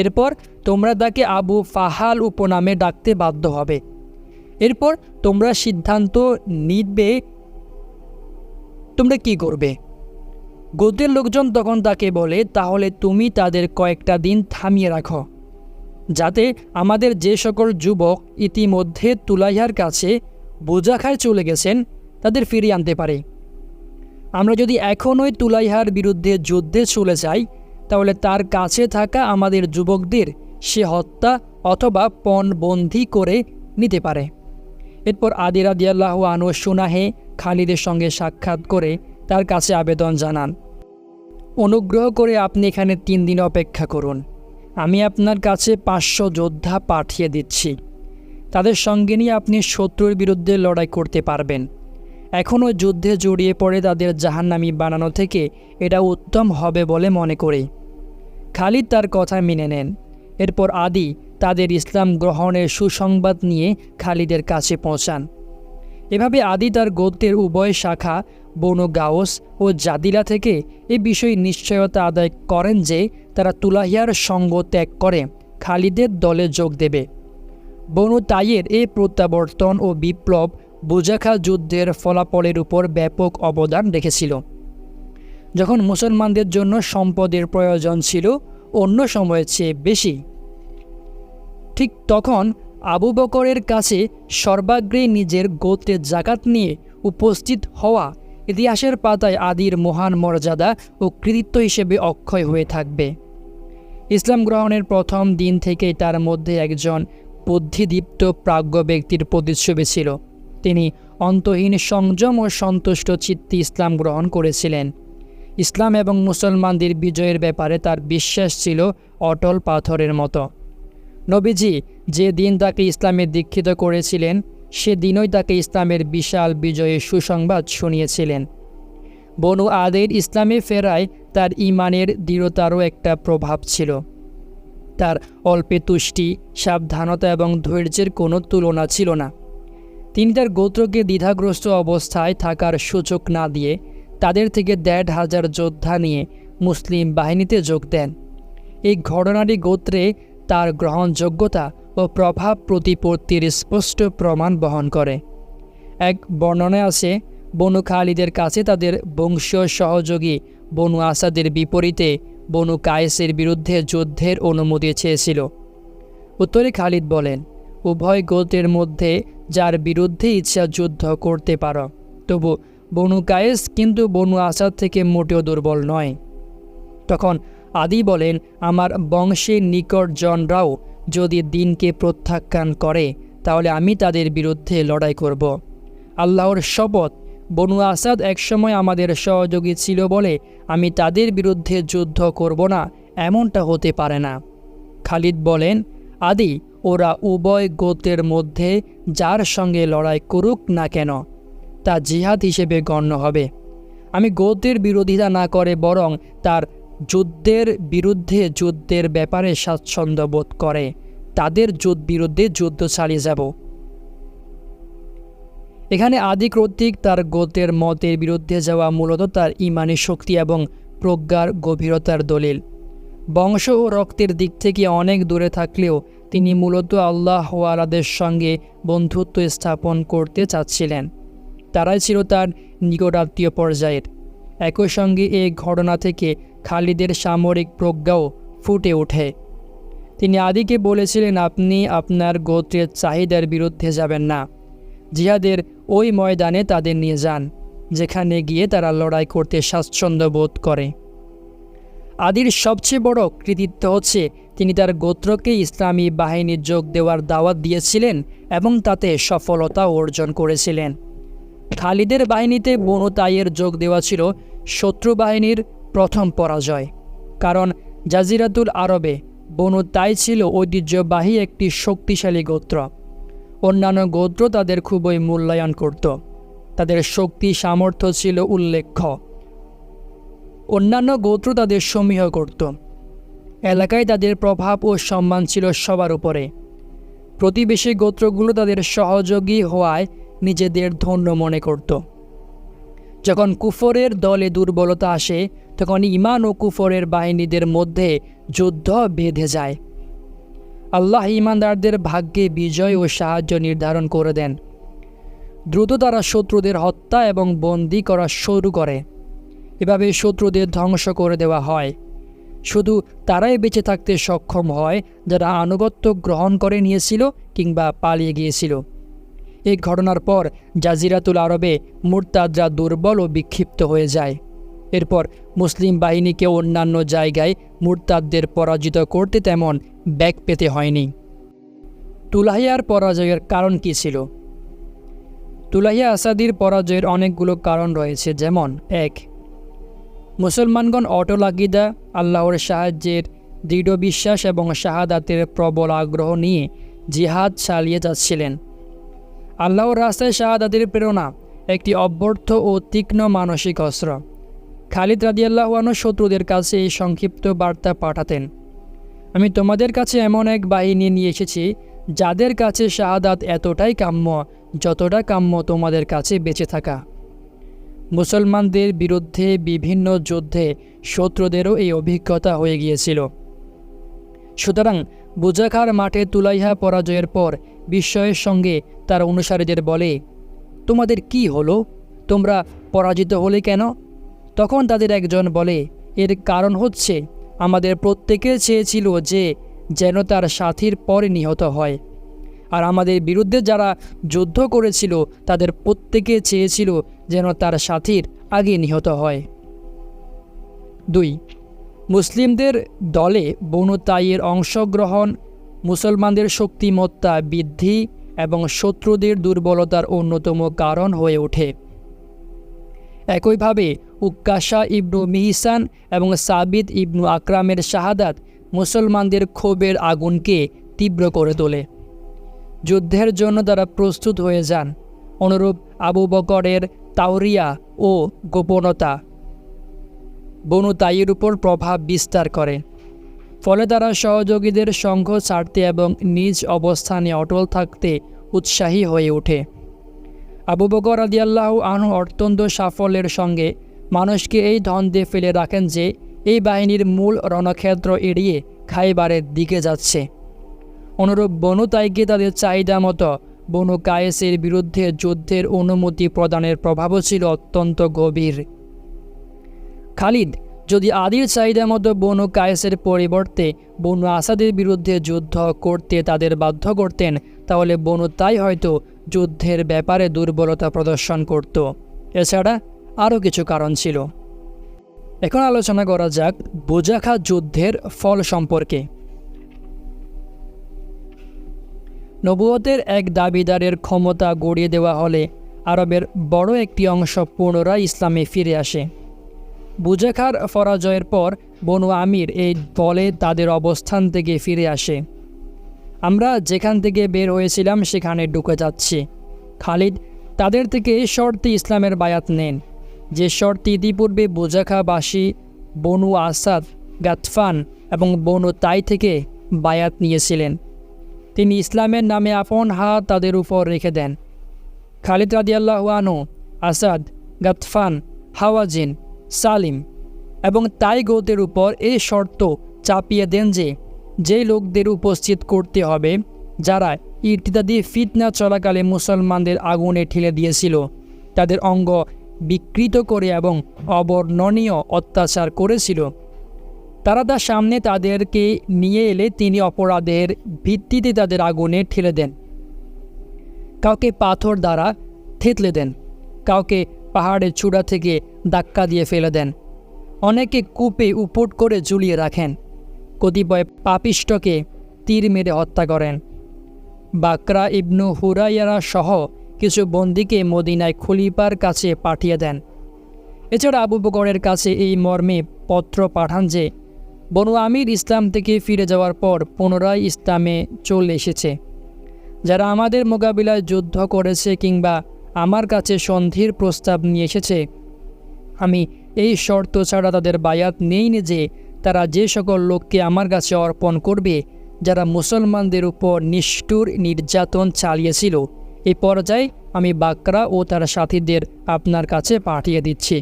[SPEAKER 1] এরপর তোমরা তাকে আবু ফাহাল উপনামে ডাকতে বাধ্য হবে। এরপর তোমরা সিদ্ধান্ত নিবে তোমরা কি করবে। গোত্রের লোকজন তখন তাকে বলে, তাহলে তুমি তাদের কয়েকটা দিন থামিয়ে রাখো, যাতে আমাদের যে সকল যুবক ইতিমধ্যে তুলাইহার কাছে বোঝাখায় চলে গেছেন তাদের ফিরিয়ে আনতে পারে। আমরা যদি এখনই তুলাইহার বিরুদ্ধে যুদ্ধে চলে যাই তাহলে তার কাছে থাকা আমাদের যুবকদের সে হত্যা অথবা পণবন্দী করে নিতে পারে। এরপর আদি রাদিয়াল্লাহু আনহু সুনাহে খালিদের সঙ্গে সাক্ষাৎ করে তার কাছে আবেদন জানান, অনুগ্রহ করে আপনি এখানে 3 দিন অপেক্ষা করুন। আমি আপনার কাছে 500 যোদ্ধা পাঠিয়ে দিচ্ছি। তাদের সঙ্গে নিয়ে আপনি শত্রুর বিরুদ্ধে লড়াই করতে পারবেন। এখনও যুদ্ধে জড়িয়ে পড়ে তাদের জাহান্নামী বানানো থেকে এটা উত্তম হবে বলে মনে করি। খালিদ তার কথা মেনে নেন। এরপর আদি তাদের ইসলাম গ্রহণের সুসংবাদ নিয়ে খালিদের কাছে পৌঁছান। এভাবে আদি তার গোত্রের উভয় শাখা বনু গাউস ও জাদিলা থেকে এ বিষয়ে নিশ্চয়তা আদায় করেন যে তারা তুলাহিয়ার সঙ্গ ত্যাগ করে খালিদের দলে যোগ দেবে। বনু তাইয়ের এই প্রত্যাবর্তন ও বিপ্লব বুজাখা যুদ্ধের ফলাফলের উপর ব্যাপক অবদান রেখেছিল। যখন মুসলমানদের জন্য সম্পদের প্রয়োজন ছিল অন্য সময়ের চেয়ে বেশি, ঠিক তখন আবু বকরের কাছে সর্বাগ্রে নিজের গোত্রের জাকাত নিয়ে উপস্থিত হওয়া ইতিহাসের পাতায় আদির মহান মর্যাদা ও কৃতিত্ব হিসেবে অক্ষয় হয়ে থাকবে। ইসলাম গ্রহণের প্রথম দিন থেকেই তার মধ্যে একজন বুদ্ধিদীপ্ত প্রাজ্ঞ ব্যক্তির প্রতিচ্ছবি ছিল। তিনি অন্তহীন সংযম ও সন্তুষ্ট চিত্তে ইসলাম গ্রহণ করেছিলেন। ইসলাম এবং মুসলমানদের বিজয়ের ব্যাপারে তার বিশ্বাস ছিল অটল পাথরের মতো। নবীজি যে দিন তাকে ইসলামে দীক্ষিত করেছিলেন সেদিনই তাকে ইসলামের বিশাল বিজয়ের সুসংবাদ শুনিয়েছিলেন। বনু আদের ইসলামে ফেরায় তার ঈমানের দৃঢ়তারও একটা প্রভাব ছিল। তার অল্পে তুষ্টি, সাবধানতা এবং ধৈর্যের কোনো তুলনা ছিল না। তিনি তার গোত্রকে দ্বিধাগ্রস্ত অবস্থায় থাকার সুযোগ না দিয়ে তাদের থেকে 1,500 যোদ্ধা নিয়ে মুসলিম বাহিনীতে যোগ দেন। এই ঘটনাটি গোত্রে তার গ্রহণযোগ্যতা ও প্রভাব প্রতিপত্তির স্পষ্ট প্রমাণ বহন করে। এক বর্ণনায় আছে, বনু খালিদের কাছে তাদের বংশীয় সহযোগী বনু আসাদের বিপরীতে বনু কায়েসের বিরুদ্ধে যুদ্ধের অনুমতি চেয়েছিল। উত্তরে খালিদ বলেন, উভয় গোত্রের মধ্যে যার বিরুদ্ধে ইচ্ছা যুদ্ধ করতে পারো। তবু বনু কায়েস কিন্তু বনু আসাদ থেকে মোটেও দুর্বল নয়। তখন আদি বলেন, আমার বংশের নিকটজনরাও যদি দিনকে প্রত্যাখ্যান করে তাহলে আমি তাদের বিরুদ্ধে লড়াই করব। আল্লাহর শপথ, বনু আসাদ একসময় আমাদের সহযোগী ছিল বলে আমি তাদের বিরুদ্ধে যুদ্ধ করব না, এমনটা হতে পারে না। খালিদ বলেন, আদি ওরা উভয় গোত্রের মধ্যে যার সঙ্গে লড়াই করুক না কেন তা জিহাদ হিসেবে গণ্য হবে।
[SPEAKER 2] আমি গোত্রের বিরোধিতা না করে বরং তার যুদ্ধের বিরুদ্ধে যুদ্ধের ব্যাপারে স্বাচ্ছন্দ্য বোধ করে তাদের বিরুদ্ধে যুদ্ধ চালিয়ে যাব। এখানে আদি কর্তৃক তার গোত্রের মতের বিরুদ্ধে যাওয়া মূলত তার ঈমানী শক্তি এবং প্রজ্ঞার গভীরতার দলিল। বংশ ও রক্তের দিক থেকে অনেক দূরে থাকলেও তিনি মূলত আল্লাহ ওয়ালাদের সঙ্গে বন্ধুত্ব স্থাপন করতে চাচ্ছিলেন। তারাই ছিল তার নিকটাত্মীয় পর্যায়ের। একই সঙ্গে এই ঘটনা থেকে খালিদের সামরিক প্রজ্ঞাও ফুটে ওঠে। তিনি আদিকে বলেছিলেন, আপনি আপনার গোত্রের চাহিদার বিরুদ্ধে যাবেন না। জিহাদের ওই ময়দানে তাদের নিয়ে যান, যেখানে গিয়ে তারা লড়াই করতে স্বাচ্ছন্দ্য বোধ করে। আদির সবচেয়ে বড় কৃতিত্ব হচ্ছে তিনি তার গোত্রকে ইসলামী বাহিনী যোগ দেওয়ার দাওয়াত দিয়েছিলেন এবং তাতে সফলতা অর্জন করেছিলেন। খালিদের বাহিনীতে বনু তাইয়ের যোগ দেওয়া ছিল শত্রু বাহিনীর প্রথম পরাজয়, কারণ জাজিরাতুল আরবে বনু তাই ছিল ঐতিহ্যবাহী একটি শক্তিশালী গোত্র। অন্যান্য গোত্র তাদের খুবই মূল্যায়ন করত। তাদের শক্তি সামর্থ্য ছিল উল্লেখ্য। অন্যান্য গোত্র তাদের সমীহ করত। এলাকায় তাদের প্রভাব ও সম্মান ছিল সবার উপরে। প্রতিবেশী গোত্রগুলো তাদের সহযোগী হওয়ায় নিজেদের ধন্য মনে করত। যখন কুফরের দলে দুর্বলতা আসে, তখন ঈমান ও কুফরের বাহিনীদের মধ্যে যুদ্ধ বেঁধে যায়। আল্লাহ ঈমানদারদের ভাগ্যে বিজয় ও সাহায্য নির্ধারণ করে দেন। দ্রুত তারা শত্রুদের হত্যা এবং বন্দী করা শুরু করে। এভাবে শত্রুদের ধ্বংস করে দেওয়া হয়। শুধু তারাই বেঁচে থাকতে সক্ষম হয় যারা আনুগত্য গ্রহণ করে নিয়েছিল কিংবা পালিয়ে গিয়েছিল। এই ঘটনার পর জাজিরাতুল আরবে মুরতাদরা দুর্বল ও বিক্ষিপ্ত হয়ে যায়। এরপর মুসলিম বাহিনীকে অন্যান্য জায়গায় মুরতাদদের পরাজিত করতে তেমন ব্যাগ পেতে হয়নি। তুলাহিয়ার পরাজয়ের কারণ কী ছিল? তুলাহিয়া আসাদির পরাজয়ের অনেকগুলো কারণ রয়েছে, যেমন 1. মুসলমানগণ অটল আকীদা, আল্লাহর সাহায্যের দৃঢ় বিশ্বাস এবং শাহাদাতের প্রবল আগ্রহ নিয়ে জিহাদ চালিয়ে যাচ্ছিলেন। আল্লাহর রাস্তায় শাহাদাতের প্রেরণা একটি অভ্যর্থ ও তীক্ষ্ণ মানসিক অস্ত্র। খালিদ রাদিয়াল্লাহু আনহু শত্রুদের কাছে এই সংক্ষিপ্ত বার্তা পাঠাতেন, আমি তোমাদের কাছে এমন এক বাহিনী নিয়ে এসেছি যাদের কাছে শাহাদাত এতটাই কাম্য যতটা কাম্য তোমাদের কাছে বেঁচে থাকা। মুসলমানদের বিরুদ্ধে বিভিন্ন যুদ্ধে শত্রুদেরও এই অভিজ্ঞতা হয়ে গিয়েছিল। সুতরাং বুজাখার মাঠে তুলাইহা পরাজয়ের পর বিস্ময়ের সঙ্গে তার অনুসারীদের বলে, তোমাদের কি হলো? তোমরা পরাজিত হলে কেন? তখন তাদের একজন বলে, এর কারণ হচ্ছে আমাদের প্রত্যেকে চেয়েছিল যে যেন তার সাথীর পরে নিহত হয়, আর আমাদের বিরুদ্ধে যারা যুদ্ধ করেছিল তাদের প্রত্যেকে চেয়েছিল যেন তার সাথীর আগে নিহত হয়। 2. মুসলিমদের দলে বনু তাইয়ের অংশগ্রহণ মুসলমানদের শক্তিমত্তা বৃদ্ধি এবং শত্রুদের দুর্বলতার অন্যতম কারণ হয়ে ওঠে। একইভাবে উক্কাশা ইবনু মিহিসান এবং সাবিত ইবনু আকরামের শাহাদাত মুসলমানদের ক্ষোভের আগুনকে তীব্র করে তোলে। যুদ্ধের জন্য তারা প্রস্তুত হয়ে যান। অনুরূপ আবু বকরের তাওরিয়া ও গোপনতা বনু তাইয়ের উপর প্রভাব বিস্তার করে। ফলে তারা সহযোগীদের সংঘ ছাড়তে এবং নিজ অবস্থানে অটল থাকতে উৎসাহী হয়ে ওঠে। আবু বকর রাদিয়াল্লাহু আনহু অত্যন্ত সাফল্যের সঙ্গে মানুষকে এই দ্বন্দ্বে ফেলে রাখেন যে এই বাহিনীর মূল রণক্ষেত্র এড়িয়ে খাইবারের দিকে যাচ্ছে। অনুরূপ বনু তাইকে তাদের চাহিদা মতো বনু কায়েসের বিরুদ্ধে যুদ্ধের অনুমতি প্রদানের প্রভাবও ছিল অত্যন্ত গভীর। খালিদ যদি আদির চাহিদা মতো বনু কায়েসের পরিবর্তে বনু আসাদের বিরুদ্ধে যুদ্ধ করতে তাদের বাধ্য করতেন, তাহলে বনু তাই হয়তো যুদ্ধের ব্যাপারে দুর্বলতা প্রদর্শন করত। এছাড়া আরও কিছু কারণ ছিল। এখন আলোচনা করা যাক বুজাখা যুদ্ধের ফল সম্পর্কে। নবুয়তের এক দাবিদারের ক্ষমতা গড়িয়ে দেওয়া হলে আরবের বড় একটি অংশ পুনরায় ইসলামে ফিরে আসে। বুজাখার পরাজয়ের পর বনু আমির এই দলে তাদের অবস্থান থেকে ফিরে আসে। আমরা যেখান থেকে বের হয়েছিলাম সেখানে ঢুকে যাচ্ছি। খালিদ তাদের থেকে শর্তে ইসলামের বায়াত নেন।
[SPEAKER 1] যে শর্তে ইতিপূর্বে বোজাখাবাসী বনু আসাদ, গাতফান এবং বনু তাই থেকে বায়াত নিয়েছিলেন। তিনি ইসলামের নামে আপন হাত তাদের উপর রেখে দেন। খালিদ রাদিয়াল্লাহু আনহু আসাদ, গাতফান, হাওয়াজিন, সালিম এবং তাই গোত্রের উপর এই শর্ত চাপিয়ে দেন যে যেই লোকদের উপস্থিত করতে হবে যারা ইরতিদাদি ফিতনা চলাকালে মুসলমানদের আগুনে ঠেলে দিয়েছিল, তাদের অঙ্গ বিকৃত করে এবং অবর্ণনীয় অত্যাচার করেছিল। তারা তার সামনে তাদেরকে নিয়ে এলে তিনি অপরাধের ভিত্তিতে তাদের আগুনে ঠেলে দেন। কাউকে পাথর দ্বারা থেতলে দেন, কাউকে পাহাড়ের চূড়া থেকে ধাক্কা দিয়ে ফেলে দেন, অনেকে কূপে উপুট করে ঝুলিয়ে রাখেন, কতিপয় পাপিষ্টকে তীর মেরে হত্যা করেন। বাকরা ইবনু হুরাইয়ারা সহ কিছু বন্দীকে মদিনায় খলিফার কাছে পাঠিয়ে দেন। এছাড়া আবু বকরের কাছে এই মর্মে পত্র পাঠান যে বনু আমির ইসলাম থেকে ফিরে যাওয়ার পর পুনরায় ইসলামে চলে এসেছে। যারা আমাদের মোকাবিলায় যুদ্ধ করেছে কিংবা আমার কাছে সন্ধির প্রস্তাব নিয়ে এসেছে, আমি এই শর্ত ছাড়া তাদের বায়াত নেইনি যে তারা যে সকল লোককে আমার কাছে অর্পণ করবে যারা মুসলমানদের উপর নিষ্ঠুর নির্যাতন চালিয়েছিল। এই পর্যায়ে আমি বাকরা ও তার সাথীদের আপনার কাছে পাঠিয়ে দিচ্ছি।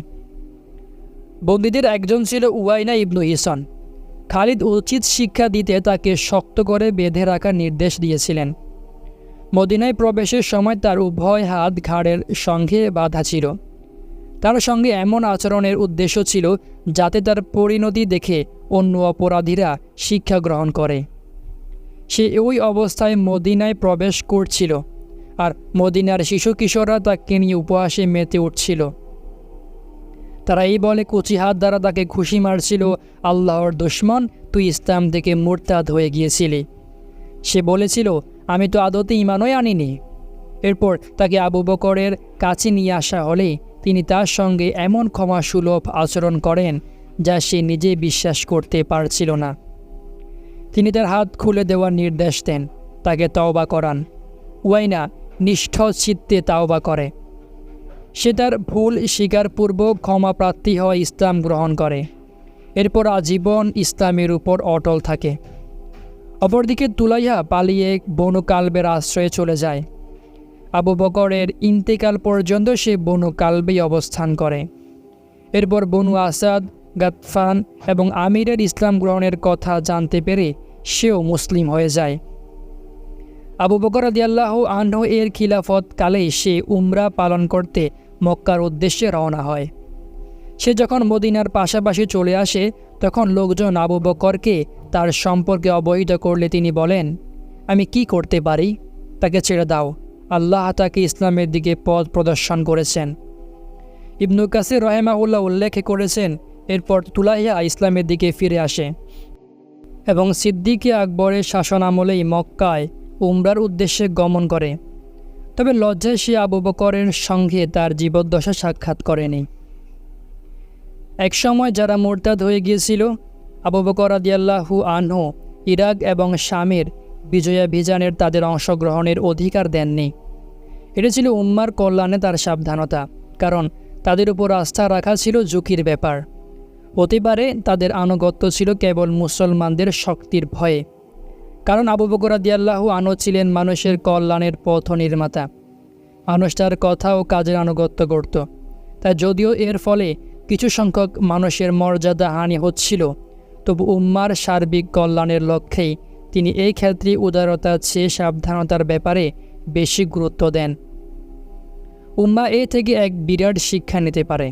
[SPEAKER 1] বন্দীদের একজন ছিল উয়াইনা ইবনু হিসান। খালিদ উচিত শিক্ষা দিতে তাকে শক্ত করে বেঁধে রাখার নির্দেশ দিয়েছিলেন। মদিনায় প্রবেশের সময় তার উভয় হাত ঘাড়ের সঙ্গে বাঁধা ছিল। তার সঙ্গে এমন আচরণের উদ্দেশ্য ছিল যাতে তার পরিণতি দেখে অন্য অপরাধীরা শিক্ষা গ্রহণ করে। সে ওই অবস্থায় মদিনায় প্রবেশ করছিল, আর মদিনার শিশু কিশোররা তাকে নিয়ে উপহাসে মেতে উঠছিল। তারা এই বলে কুচি হাত দ্বারা তাকে খুশি মারছিল, আল্লাহর দুশমন, তুই ইসলাম থেকে মুরতাদ হয়ে গিয়েছিলি। সে বলেছিল, আমি তো আদতে ঈমানই আনিনি। এরপর তাকে আবু বকরের কাছে নিয়ে আসা হলে তিনি তার সঙ্গে এমন ক্ষমাসুলভ আচরণ করেন যা সে নিজে বিশ্বাস করতে পারছিল না। তিনি তার হাত খুলে দেওয়ার নির্দেশ দেন, তাকে তওবা করান। উয়াইনা নিষ্ঠ চিত্তে তওবা করে। সে তার ভুল স্বীকারপূর্বক ক্ষমাপ্রার্থী হওয়া ইসলাম গ্রহণ করে। এরপর আজীবন ইসলামের উপর অটল থাকে। অপরদিকে তুলাইহা পালিয়ে বনু কালবের আশ্রয়ে চলে যায়। আবু বকরের ইন্তেকাল পর্যন্ত সে বনু কালবেই অবস্থান করে। এরপর বনু আসাদ, গাতফান এবং আমিরের ইসলাম গ্রহণের কথা জানতে পেরে সেও মুসলিম হয়ে যায়। আবু বকর রাদিয়াল্লাহু আনহু এর খিলাফত কালেই সে উমরা পালন করতে মক্কার উদ্দেশ্যে রওনা হয়। সে যখন মদিনার পাশাপাশি চলে আসে তখন লোকজন আবু বকরকে তার সম্পর্কে অবহিত করলে তিনি বলেন, আমি কি করতে পারি? তাকে ছেড়ে দাও, আল্লাহ তাকে ইসলামের দিকে পথ প্রদর্শন করেছেন। ইবনু কাসির রাহিমাহুল্লাহ উল্লেখ করেছেন, এরপর তুলাইহা ইসলামের দিকে ফিরে আসে এবং সিদ্দিকে আকবরের শাসন আমলেই মক্কায় উমরার উদ্দেশ্যে গমন করে। তবে লজ্জায় সে আবু বকরের সঙ্গে তার জীবদ্দশা সাক্ষাৎ করেনি। একসময় যারা মুরতাদ হয়ে গিয়েছিল, আবু বকর রাদিয়াল্লাহু আনহু ইরাক এবং শামের বিজয়াভিযানের তাদের অংশগ্রহণের অধিকার দেননি। এটা ছিল উম্মার কল্যাণে তার সাবধানতা, কারণ তাদের উপর আস্থা রাখা ছিল ঝুঁকির ব্যাপার। হতে পারে তাদের আনুগত্য ছিল কেবল মুসলমানদের শক্তির ভয়ে, কারণ আবু বকর রাদিয়াল্লাহু আনহু ছিলেন মানুষের কল্যাণের পথ নির্মাতা। মানুষ তার কথা ও কাজের আনুগত্য করত। তাই যদিও এর ফলে কিছু সংখ্যক মানুষের মর্যাদা হানি হচ্ছিল, তবু উম্মার সার্বিক কল্যাণের লক্ষ্যেই তিনি এই ক্ষেত্রে উদারতার চেয়ে সাবধানতার ব্যাপারে বেশি গুরুত্ব দেন। উম্মা এ থেকে এক বিরাট শিক্ষা নিতে পারে,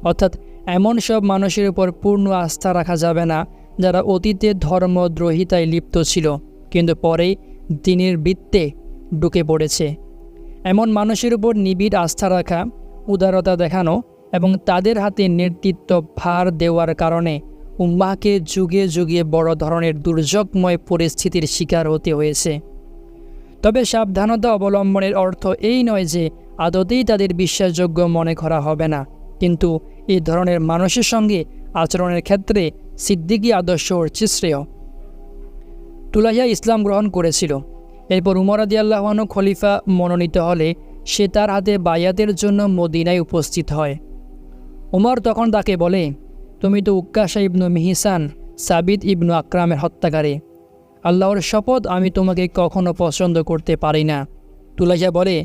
[SPEAKER 1] অর্থাৎ এমন সব মানুষের উপর পূর্ণ আস্থা রাখা যাবে না যারা অতীতে ধর্মদ্রোহিতায় লিপ্ত ছিল কিন্তু পরে দ্বীনের বৃত্তে ঢুকে পড়েছে। এমন মানুষের উপর নিবিড় আস্থা রাখা, উদারতা দেখানো এবং তাদের হাতে নেতৃত্ব ভার দেওয়ার কারণে উম্মাহকে যুগে যুগে বড় ধরনের দুর্যোগময় পরিস্থিতির শিকার হতে হয়েছে। তবে সাবধানতা অবলম্বনের অর্থ এই নয় যে আদতেই তাদের বিশ্বাসযোগ্য মনে করা হবে না, কিন্তু এই ধরনের মানুষের সঙ্গে আচরণের ক্ষেত্রে সিদ্দিকী আদর্শ শ্রেয়। তুলাইহা ইসলাম গ্রহণ করেছিল। এরপর উমর রাদিয়াল্লাহু আনহু খলিফা মনোনীত হলে সে তার হাতে বায়াতের জন্য মদিনায় উপস্থিত হয়।
[SPEAKER 2] ওমর তখন তাকে বলে, তুমি তো উক্কাশা ইবনু মিহিসান সাবিত ইবনু আকরামের হত্যাকারী। আল্লাহর শপথ, আমি তোমাকে কখনো পছন্দ করতে পারি না। তুলাইয়া বলে,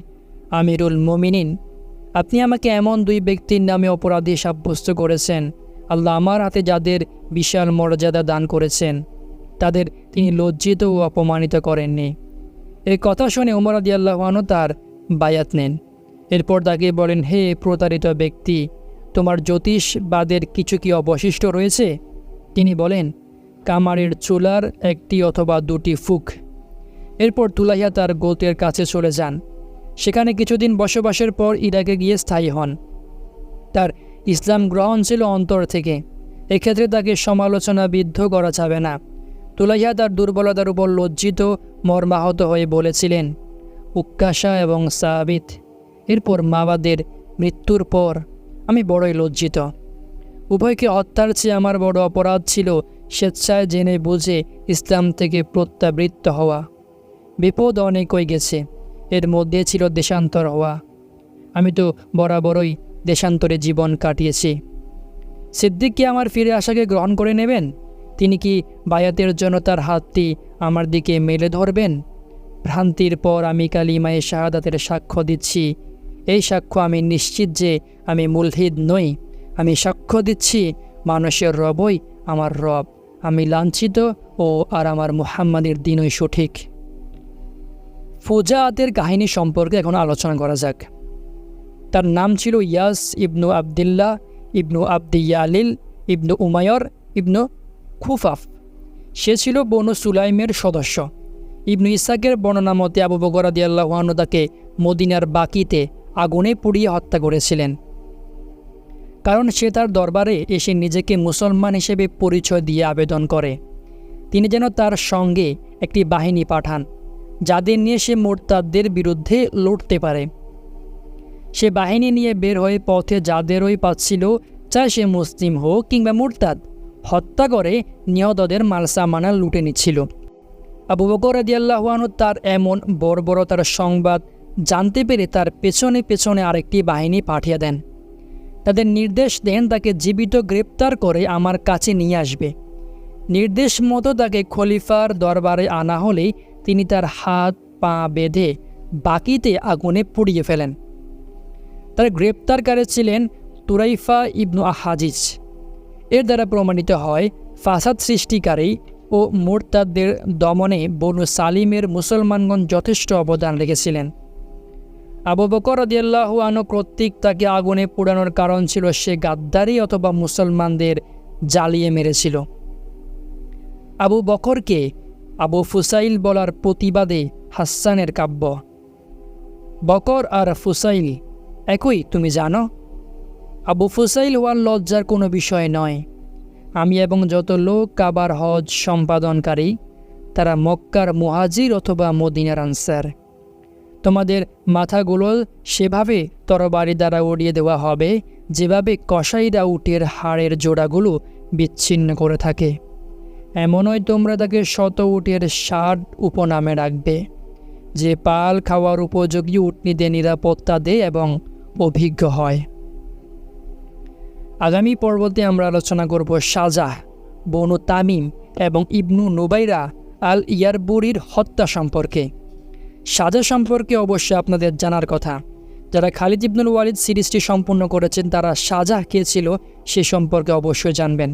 [SPEAKER 2] আমিরুল মুমিনিন, আপনি আমাকে এমন দুই ব্যক্তির নামে অপরাধী সাব্যস্ত করেছেন, আল্লাহ আমার হাতে যাদের বিশাল মর্যাদা দান করেছেন তাদের তিনি লজ্জিত ও অপমানিত করেননি। এই কথা শুনে ওমর রাদিয়াল্লাহু আনহু তার বায়াত নেন। এরপর তাকে বলেন, হে প্রতারিত ব্যক্তি, তোমার জ্যোতিষবাদের কিছু কি অবশিষ্ট রয়েছে? তিনি বলেন, কামারের চুলার একটি অথবা দুটি ফুক। এরপর তুলাইয়া তার গোত্রের কাছে চলে যান। সেখানে কিছুদিন বসবাসের পর ইরাকে গিয়ে স্থায়ী হন। তার ইসলাম গ্রহণ ছিল অন্তর থেকে, এক্ষেত্রে তাকে সমালোচনা বিদ্ধ করা যাবে না। তুলাইয়া তার দুর্বলতার উপর লজ্জিত মর্মাহত হয়ে বলেছিলেন, উক্কাশা এবং সাবিত এরপর মাবাদের মৃত্যুর পর আমি বড়ই লজ্জিত। উভয়কে হত্যার চেয়ে আমার বড় অপরাধ ছিল স্বেচ্ছায় জেনে বুঝে ইসলাম থেকে প্রত্যাবৃত্ত হওয়া। বিপদ অনেক হয়ে গেছে, এর মধ্যে ছিল দেশান্তর হওয়া। আমি তো বরাবরই দেশান্তরে জীবন কাটিয়েছি। সিদ্দিক কি আমার ফিরে আসাকে গ্রহণ করে নেবেন? তিনি কি বায়াতের জন্য তার হাতটি আমার দিকে মেলে ধরবেন? ভ্রান্তির পর আমি কালিমায়ে শাহাদাতের সাক্ষ্য দিচ্ছি। এই সাক্ষ্য আমি নিশ্চিত যে আমি মুলহিদ নই। আমি সাক্ষ্য দিচ্ছি মানুষের রবই আমার রব। আমি লাঞ্ছিত আর আমার মুহাম্মাদের দিনই সঠিক। ফুজাআতের কাহিনী সম্পর্কে এখন আলোচনা করা যাক। তার নাম ছিল ইয়াস ইবনু আবদুল্লাহ ইবনু আবদিয়ালিল ইবনু উমায়র ইবনু খুফাফ। সে ছিল বনু সুলাইমের সদস্য। ইবনু ইসাকের বর্ণনা মতে আবু বকর রাদিয়াল্লাহু আনহু তাকে মদিনার বাকিতে আগুনে পুড়িয়ে হত্যা করেছিলেন, কারণ সে তার দরবারে এসে নিজেকে মুসলমান হিসেবে পরিচয় দিয়ে আবেদন করে তিনি যেন তার সঙ্গে একটি বাহিনী পাঠান যাদের নিয়ে সে মুরতাদদের বিরুদ্ধে লড়তে পারে। সে বাহিনী নিয়ে বের হয়ে পথে যাদেরই পাচ্ছিল, চাই সে মুসলিম হোক কিংবা মুরতাদ, হত্যা করে নিহতদের মালসামানা লুটে নিচ্ছিল। আবু বকর রাদিয়াল্লাহু আনহু তার এমন বর্বরতার সংবাদ জানতে পেরে তার পেছনে পেছনে আরেকটি বাহিনী পাঠিয়ে দেন। তাদের নির্দেশ দেন তাকে জীবিত গ্রেপ্তার করে আমার কাছে নিয়ে আসবে। নির্দেশ মতো তাকে খলিফার দরবারে আনা হলেই তিনি তার হাত পা বেঁধে বাকিতে আগুনে পুড়িয়ে ফেলেন। তার গ্রেপ্তারকারী ছিলেন তুরাইফা ইবনু হাজিজ। এর দ্বারা প্রমাণিত হয় ফাসাদ সৃষ্টিকারী ও মুরতাদদের দমনে বনু সালিমের মুসলমানগণ যথেষ্ট অবদান রেখেছিলেন। আবু বকর রাদিয়াল্লাহু আনহু কর্তৃক তাকে আগুনে পোড়ানোর কারণ ছিল সে গাদ্দারি অথবা মুসলমানদের জ্বালিয়ে মেরেছিল। আবু বকরকে আবু ফুসাইল বলার প্রতিবাদে হাসানের কাব্য। বকর আর ফুসাইল একই, তুমি জানো? আবু ফুসাইল হওয়ার লজ্জার কোনো বিষয় নয়। আমি এবং যত লোক কাবার হজ সম্পাদনকারী তারা মক্কার মুহাজির অথবা মদিনার আনসার। তোমাদের মাথাগুলো সেভাবে তরবারি দ্বারা উড়িয়ে দেওয়া হবে যেভাবে কসাইরা উটের হাড়ের জোড়াগুলো বিচ্ছিন্ন করে থাকে। এমনই তোমরা তাকে শত উটের ষাট উপনামে রাখবে, যে পাল খাওয়ার উপযোগী উটনিদের নিরাপত্তা দেয় এবং অভিজ্ঞ হয়। আগামী পর্বতে আমরা আলোচনা করব শাজাহ, বনু তামিম এবং ইবনু নুবাইরা আল ইয়ারবুরির হত্যা সম্পর্কে। শাজাহ সম্পর্কে অবশ্যই আপনাদের জানার কথা। যারা খালিদ ইবনুল ওয়ালিদ সিরিজটি সম্পূর্ণ করেছেন তারা শাজাহ কে ছিল সে সম্পর্কে অবশ্যই জানবেন।